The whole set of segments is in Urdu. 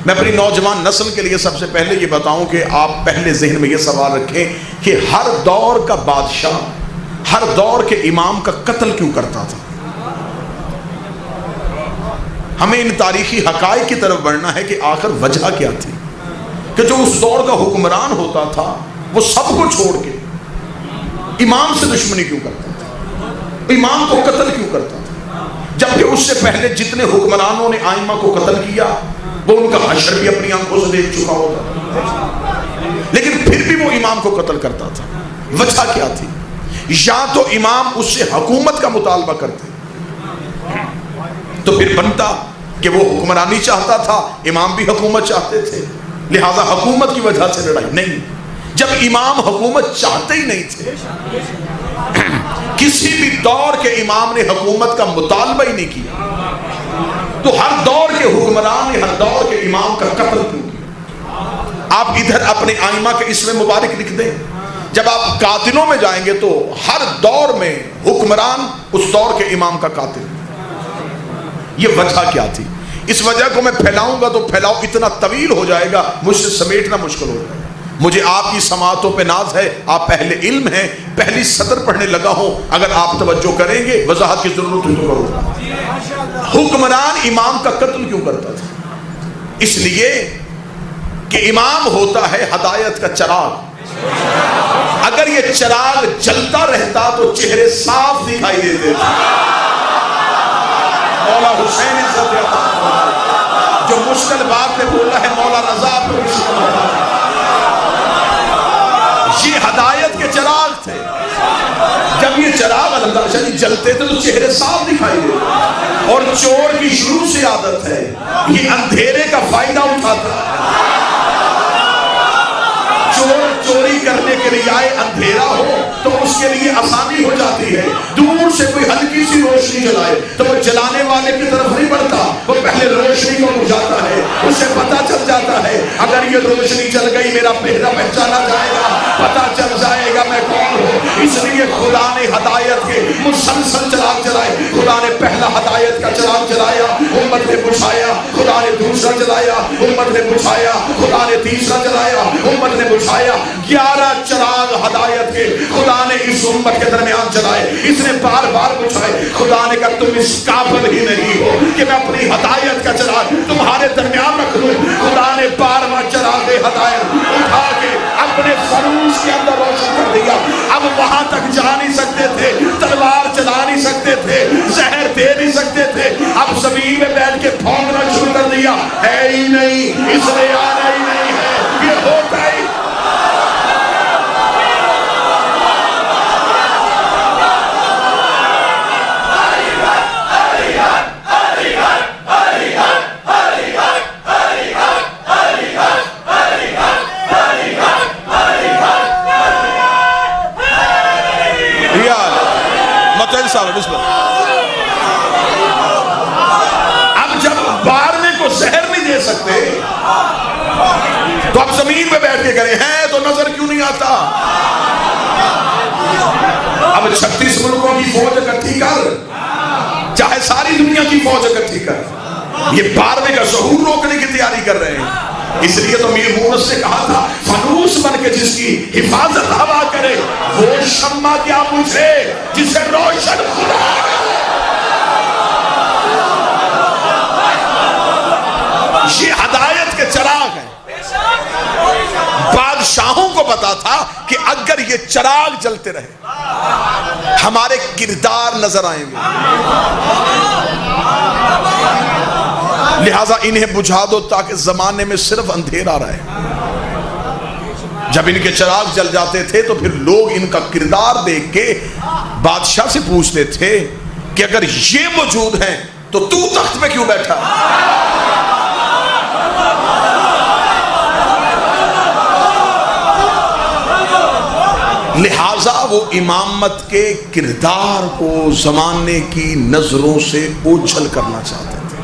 میں اپنی نوجوان نسل کے لیے سب سے پہلے یہ بتاؤں کہ آپ پہلے ذہن میں یہ سوال رکھیں کہ ہر دور کا بادشاہ ہر دور کے امام کا قتل کیوں کرتا تھا؟ ہمیں ان تاریخی حقائق کی طرف بڑھنا ہے کہ آخر وجہ کیا تھی کہ جو اس دور کا حکمران ہوتا تھا وہ سب کو چھوڑ کے امام سے دشمنی کیوں کرتا تھا، امام کو قتل کیوں کرتا تھا، جبکہ اس سے پہلے جتنے حکمرانوں نے آئمہ کو قتل کیا وہ ان کا حشر بھی اپنی آنکھوں سے دیکھ چکا ہوتا، لیکن پھر بھی وہ امام کو قتل کرتا تھا۔ وجہ کیا تھی؟ یا تو امام اس سے حکومت کا مطالبہ کرتے تو پھر بنتا کہ وہ حکمرانی چاہتا تھا، امام بھی حکومت چاہتے تھے، لہذا حکومت کی وجہ سے لڑائی نہیں۔ جب امام حکومت چاہتے ہی نہیں تھے، کسی بھی دور کے امام نے حکومت کا مطالبہ ہی نہیں کیا، تو ہر دور کے حکمران نے ہر دور کے امام کا قتل کیوں کیا؟ آپ ادھر اپنے آئمہ کے اسم مبارک لکھ دیں، جب آپ قاتلوں میں جائیں گے تو ہر دور میں حکمران اس دور کے امام کا قاتل۔ یہ وجہ کیا تھی؟ اس وجہ کو میں پھیلاؤں گا تو پھیلاؤ اتنا طویل ہو جائے گا، مجھ سے سمیٹنا مشکل ہو جائے گا۔ مجھے آپ کی سماعتوں پہ ناز ہے، آپ اہل علم ہیں، پہلی سطر پڑھنے لگا ہوں، اگر آپ توجہ کریں گے وضاحت کی ضرورت ہے تو کرو۔ حکمران امام کا قتل کیوں کرتا تھا؟ اس لیے کہ امام ہوتا ہے ہدایت کا چراغ، اگر یہ چراغ جلتا رہتا تو چہرے صاف دکھائی دیتے تھے۔ مولا حسین عزت عطا فرمائے، جو مشکل بات میں بولا ہے مولا رضا کو یہ ہدایت کے چراغ تھے۔ جب یہ چراغ اللہ جلتے تھے تو چہرے صاف دکھائی دیتے، اور چور کی شروع سے عادت ہے یہ اندھیرے کا فائدہ اٹھاتا ہے۔ چور چوری کرنے کے لیے آئے، اندھیرا ہو تو اس کے لیے آسانی ہو جاتی ہے، دور سے کوئی ہلکی سی روشنی جلائے تو وہ جلانے والے کی طرف نہیں بڑھتا، وہ پہلے روشنی کو بجھاتا ہے، اسے پتہ چل جاتا ہے اگر یہ روشنی چل گئی میرا پہرا پہچانا جائے گا، پتہ چل جائے گا میں کون ہوں۔ اس لیے خدا نے ہدایت کے مسلسل چراغ جلائے، خدا نے پہلا ہدایت کا چراغ جلایا، امت نے بجھایا، خدا نے دوسرا جلایا، امت نے بجھایا، خدا نے تیسرا جلایا، امت نے بجھایا۔ 11 چراغ ہدایت کے خدا نے اس امت کے درمیان جلائے، اس نے بار بار بجھائے۔ خدا نے کہا تم اس قابل ہی نہیں ہو کہ میں اپنی ہدایت کا چراغ تمہارے درمیان رکھ لوں۔ خدا نے 12واں چراغ ہدایت اٹھا کے اپنے فروش کے اندر روشن کر دیا۔ اب وہاں تک جا نہیں سکتے تھے، تلوار چلا نہیں سکتے تھے، زہر دے نہیں سکتے تھے، اب زمین میں بیٹھ کے پھونکنا شروع کر دیا، ہے ہی نہیں، اس نے آنا ہی نہیں ہے، یہ ہوتا ہی۔ اب جب 12ویں کو زہر نہیں دے سکتے تو اب زمین میں بیٹھ کے کریں ہیں تو نظر کیوں نہیں آتا؟ اب 36 ملکوں کی فوج اکٹھی کر، چاہے ساری دنیا کی فوج اکٹھی کر، یہ 12ویں کا ظہور روکنے کی تیاری کر رہے ہیں۔ اس لیے تو میر مونس نے کہا تھا فانوس بن کے جس کی حفاظت ہوا کرے وہ شمع کیا مجھے جسے روشن خدا۔ یہ ہدایت کے چراغ ہیں۔ بادشاہوں کو پتا تھا کہ اگر یہ چراغ جلتے رہے ہمارے کردار نظر آئیں گے، لہٰذا انہیں بجھا دو تاکہ زمانے میں صرف اندھیرا رہے۔ جب ان کے چراغ جل جاتے تھے تو پھر لوگ ان کا کردار دیکھ کے بادشاہ سے پوچھتے تھے کہ اگر یہ موجود ہیں تو تخت پہ کیوں بیٹھا؟ لہٰذا وہ امامت کے کردار کو زمانے کی نظروں سے اوجھل کرنا چاہتے تھے۔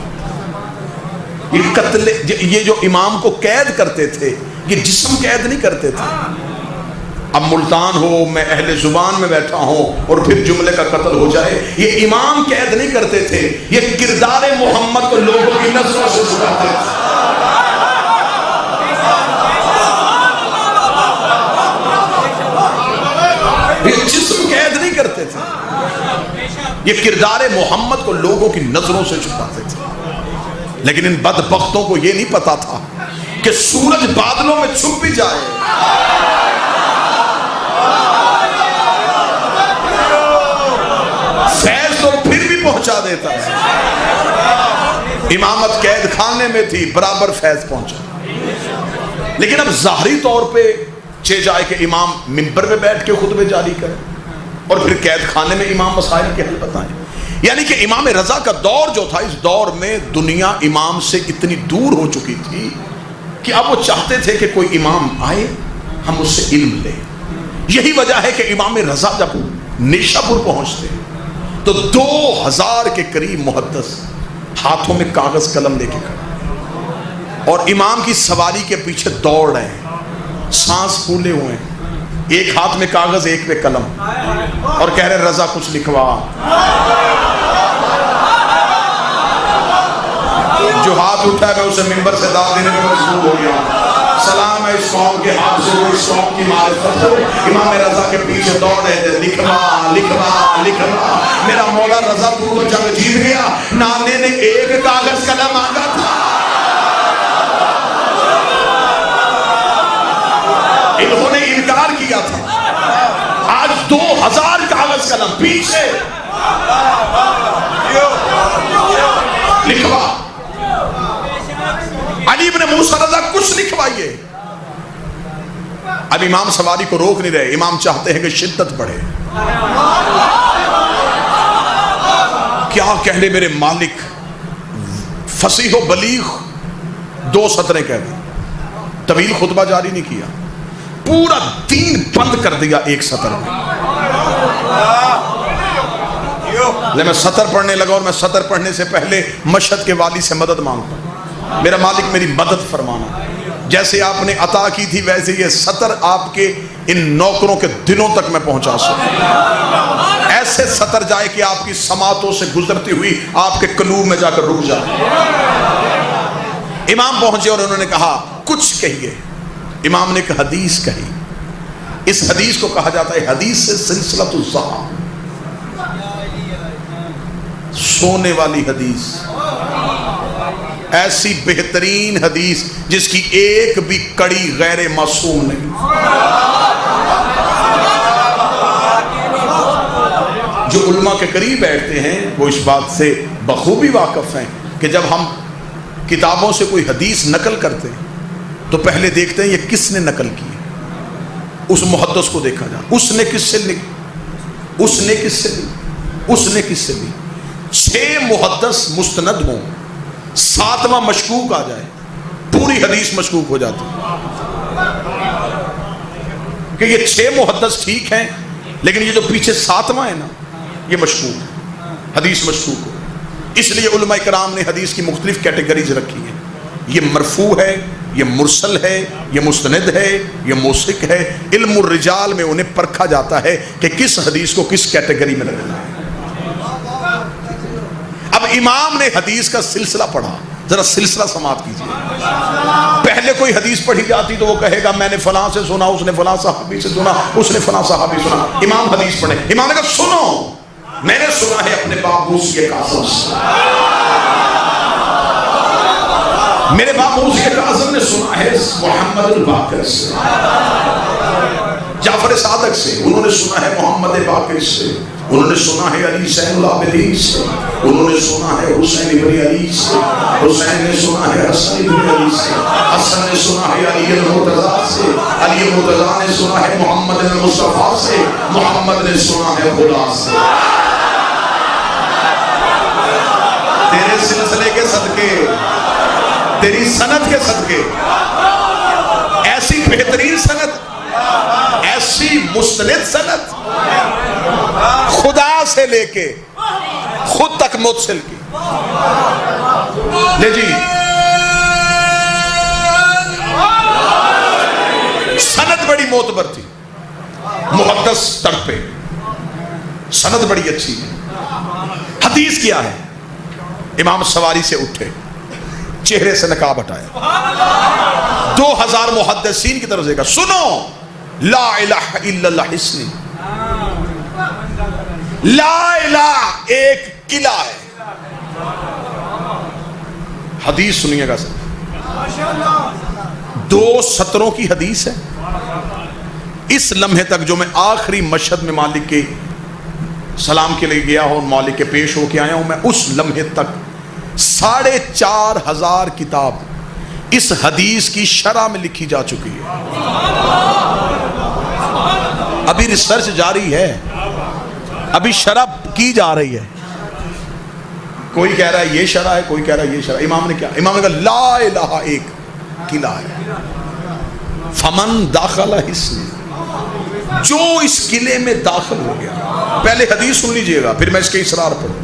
یہ قتل، یہ جو امام کو قید کرتے تھے یہ جسم قید نہیں کرتے تھے۔ اب ملتان ہو، میں اہل زبان میں بیٹھا ہوں اور پھر جملے کا قتل ہو جائے، یہ امام قید نہیں کرتے تھے، یہ کردار محمد کو لوگوں کی نظروں سے چھپاتے تھے۔ یہ جسم قید نہیں کرتے تھے، یہ کردار محمد کو لوگوں کی نظروں سے چھپاتے تھے۔ لیکن ان بدبختوں کو یہ نہیں پتا تھا کہ سورج بادلوں میں چھپ بھی جائے، فیض تو پھر بھی پہنچا دیتا ہے۔ امامت قید خانے میں تھی، برابر فیض پہنچا۔ لیکن اب ظاہری طور پہ چہ جائے کہ امام منبر پہ بیٹھ کے خطبے جاری کرے اور پھر قید خانے میں امام مسائل کے حل بتائیں، یعنی کہ امام رضا کا دور جو تھا، اس دور میں دنیا امام سے اتنی دور ہو چکی تھی کہ اب وہ چاہتے تھے کہ کوئی امام آئے، ہم اس سے علم لیں۔ یہی وجہ ہے کہ امام رضا جب نیشا پور پہنچتے تو 2000 کے قریب محدث ہاتھوں میں کاغذ قلم لے کے کھڑے اور امام کی سواری کے پیچھے دوڑ رہے ہیں، سانس پھولے ہوئے ہیں، ایک ہاتھ میں کاغذ ایک پہ قلم، اور کہہ رہے رضا کچھ لکھوا۔ جو ہاتھ اٹھا ہے میں اسے منبر سے داد دینے میں مجبور ہو گیا۔ سلام ہے اس قوم کے ہاتھ سے، وہ اس قوم کی معرفت ہو۔ امام رضا کے پیچھے دوڑ رہے تھے، لکھوا لکھوا لکھوا۔ میرا مولا رضا پور کو جنگ جیت گیا، نانے نے ایک کاغذ قلم مانگا تھا، انہوں نے انکار کیا تھا۔ آج 2000 کاغذ قلم پیچھے لکھوا۔ علی ابن موسیٰ رضا کچھ لکھوائیے۔ اب امام سواری کو روک نہیں رہے، امام چاہتے ہیں کہ شدت بڑھے۔ کیا کہنے میرے مالک، فصیح و بلیغ 2 سطریں کہہ دی، طویل خطبہ جاری نہیں کیا، پورا دین بند کر دیا ایک سطر میں۔ میں سطر پڑھنے لگا، اور میں سطر پڑھنے سے پہلے مشہد کے والی سے مدد مانگتا ہوں، میرا مالک میری مدد فرمانا۔ جیسے آپ نے عطا کی تھی ویسے یہ سطر آپ کے ان نوکروں کے دلوں تک میں پہنچا سکوں، ایسے سطر جائے کہ آپ کی سماعتوں سے گزرتی ہوئی آپ کے قلوب میں جا کر رک جائے۔ امام پہنچے اور انہوں نے کہا کچھ کہیے۔ امام نے ایک حدیث کہی، اس حدیث کو کہا جاتا ہے حدیث سے سلسلۃ الذہب، سونے والی حدیث، ایسی بہترین حدیث جس کی ایک بھی کڑی غیر معصوم نہیں۔ جو علماء کے قریب بیٹھتے ہیں وہ اس بات سے بخوبی واقف ہیں کہ جب ہم کتابوں سے کوئی حدیث نقل کرتے ہیں تو پہلے دیکھتے ہیں یہ کس نے نقل کی، اس محدث کو دیکھا جائے، اس نے کس سے لی، اس نے کس سے لی، اس نے کس سے لی۔ 6 محدث مستند ہوں، 7واں مشکوک آ جائے، پوری حدیث مشکوک ہو جاتی کہ یہ 6 محدث ٹھیک ہیں لیکن یہ جو پیچھے 7واں ہے نا یہ مشکوک ہے، حدیث مشکوک ہو۔ اس لیے علماء کرام نے حدیث کی مختلف کیٹیگریز رکھی ہیں، یہ مرفوع ہے، یہ مرسل ہے، یہ مستند ہے، یہ موثق ہے۔ علم الرجال میں انہیں پرکھا جاتا ہے کہ کس حدیث کو کس کیٹیگری میں رکھنا ہے۔ اب امام نے حدیث کا سلسلہ پڑھا، ذرا سلسلہ سماعت کیجیے۔ پہلے کوئی حدیث پڑھی جاتی تو وہ کہے گا میں نے فلاں سے سنا، اس نے فلاں صحابی سے سنا، اس نے فلاں صحابی سنا۔ امام حدیث پڑھے، امام نے کہا سنو، میں نے سنا ہے اپنے باپ موسی کاظم سے، میرے باپ موسی کاظم نے سنا ہے محمد الباقر سے، جعفر صادق سے، انہوں نے سنا ہے محمد باقر سے، انہوں نے سنا ہے علی زین العابدین سے، انہوں نے سنا ہے حسین ابن علی سے، حسین نے سنا ہے حسن ابن علی سے، حسن نے سنا ہے علی المرتضیٰ سے، علی المرتضیٰ نے سنا ہے محمد المصطفیٰ سے، محمد نے سنا ہے خدا سے۔ تیرے سلسلے کے صدقے، تیری سند کے صدقے، ایسی بہترین سند، ایسی مستند سند خدا سے لے کے خود تک متصل کی۔ لے جی، سند بڑی معتبر تھی، محدث تڑپے، سند بڑی اچھی ہے۔ حدیث کیا ہے؟ امام سواری سے اٹھے، چہرے سے نقاب ہٹایا، 2000 محدثین کی طرف سے کہا سنو، لا الہ الا اللہ حسنی، لا الہ ایک قلعہ ہے. حدیث سنیے گا سر، 2 سطروں کی حدیث ہے. اس لمحے تک جو میں آخری مشہد میں مالک کے سلام کے لیے گیا ہوں، مالک کے پیش ہو کے آیا ہوں، میں اس لمحے تک 4,500 کتاب اس حدیث کی شرح میں لکھی جا چکی ہے. ابھی ریسرچ جاری ہے، ابھی شرح کی جا رہی ہے. کوئی کہہ رہا ہے یہ شرح ہے، کوئی کہہ رہا ہے یہ شرح. امام نے کیا؟ امام نے کہا لا الہ ایک قلعہ ہے. فمن داخل حصن، جو اس قلعے میں داخل ہو گیا. پہلے حدیث سن لیجئے گا پھر میں اس کے اسرار پڑھوں.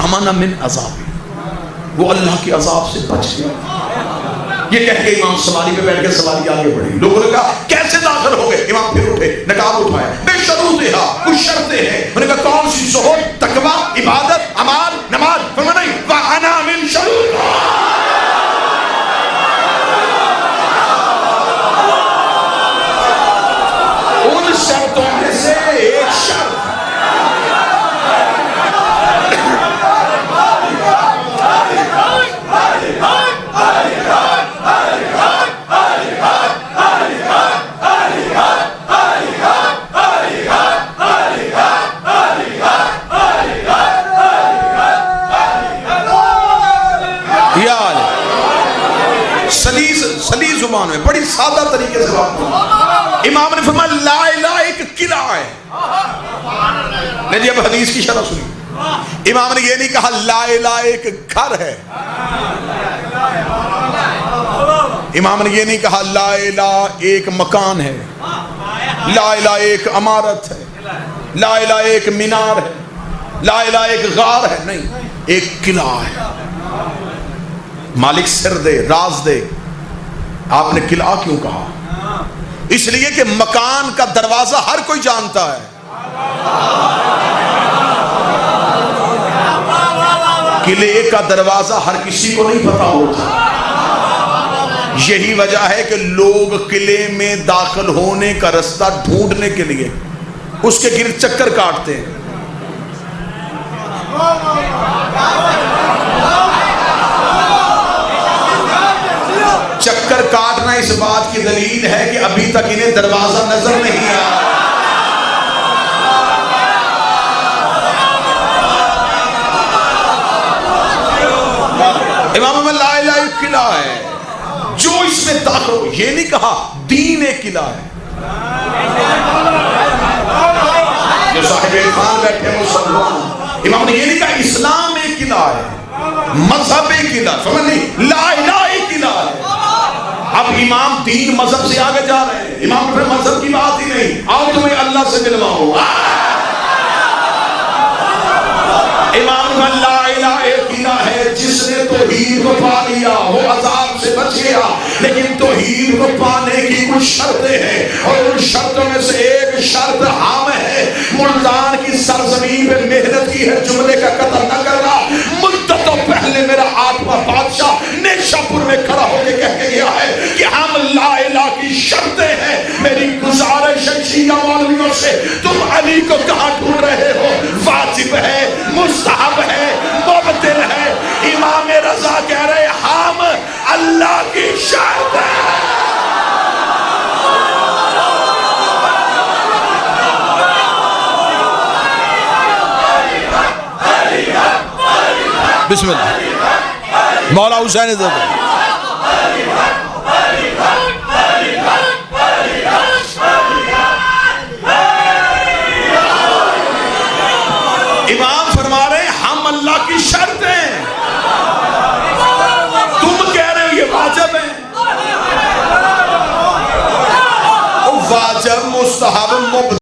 امن من عذاب، وہ اللہ کے عذاب سے بچ گیا. یہ کہہ کے امام سواری پہ بیٹھ کے سواری آگے بڑھی. لوگوں نے کہا کیسے داخل ہو گئے؟ امام پھر اٹھے، نقاب اٹھایا. بے شروطہا، کچھ شرطیں ہیں. انہوں نے کہا کون سی؟ زہد، تقویٰ، عبادت، اعمال، نماز. فرمایا نہیں، وَأَنَا مِن شَرُوطِهَا، ان شرطوں میں سے ایک شرط. سلیس زبان میں بڑی سادہ طریقے سے بات کروں. امام نے فرمایا لا الہ ایک قلعہ ہے. نہیں جی اب حدیث کی شرح سنی. امام نے یہ نہیں کہا لا الہ ایک گھر ہے. امام نے یہ نہیں کہا لا الہ ایک مکان ہے، لا الہ ایک عمارت ہے، لا الہ ایک مینار ہے، لا الہ ایک غار ہے. نہیں، ایک قلعہ ہے. مالک سر دے، راز دے. آپ نے قلعہ کیوں کہا؟ اس لیے کہ مکان کا دروازہ ہر کوئی جانتا ہے، قلعے کا دروازہ ہر کسی کو نہیں پتا ہوتا. یہی وجہ ہے کہ لوگ قلعے میں داخل ہونے کا رستہ ڈھونڈنے کے لیے اس کے گرد چکر کاٹتے ہیں. چکر کاٹنا اس بات کی دلیل ہے کہ ابھی تک انہیں دروازہ نظر نہیں آیا. امام لا الہ ایک قلعہ ہے، جو اس میں داخل ہو. یہ نہیں کہا دین ایک قلعہ ہے. جو صاحب عرفان بیٹھے مسلمان، امام نے یہ نہیں کہا اسلام ایک قلعہ ہے، مذہب ایک قلعہ. سمجھ نہیں، لا الہ ایک قلعہ ہے. اب امام دین مذہب سے آگے جا رہے ہیں. امام پھر مذہب کی بات ہی نہیں، آؤ تمہیں اللہ سے ملواؤ. امام لا الہ ایک قلعہ ہے. جس نے توحید کو پا لیا وہ عذاب سے بچ گیا. لیکن توحید کو پانے کی کچھ شرطیں ہیں، اور ان شرطوں میں سے ایک شرط عام ہے. ملتان کی سرزمین پہ محنت کی ہے، جملے کا قتل نہ کرنا. مدتوں پہلے میرا آتما بادشاہ نیشا پور میں کھڑا ہو کے کہہ کے گیا ہے کہ ہم لا الہ کی شرطیں ہیں. میری گزارش ہے شیعہ مولویوں سے، تم علی کو کہاں ڈھونڈ رہے ہو؟ واجب ہے، مستحب ہے، مبطل ہے. امام رضا کہہ رہے ہم اللہ کی شرط ہے. بسم اللہ. مولا حسین امام فرما رہے ہیں ہم اللہ کی شرط ہیں. تم کہہ رہے ہو یہ واجب ہے. واجب، مستحب، مبتدی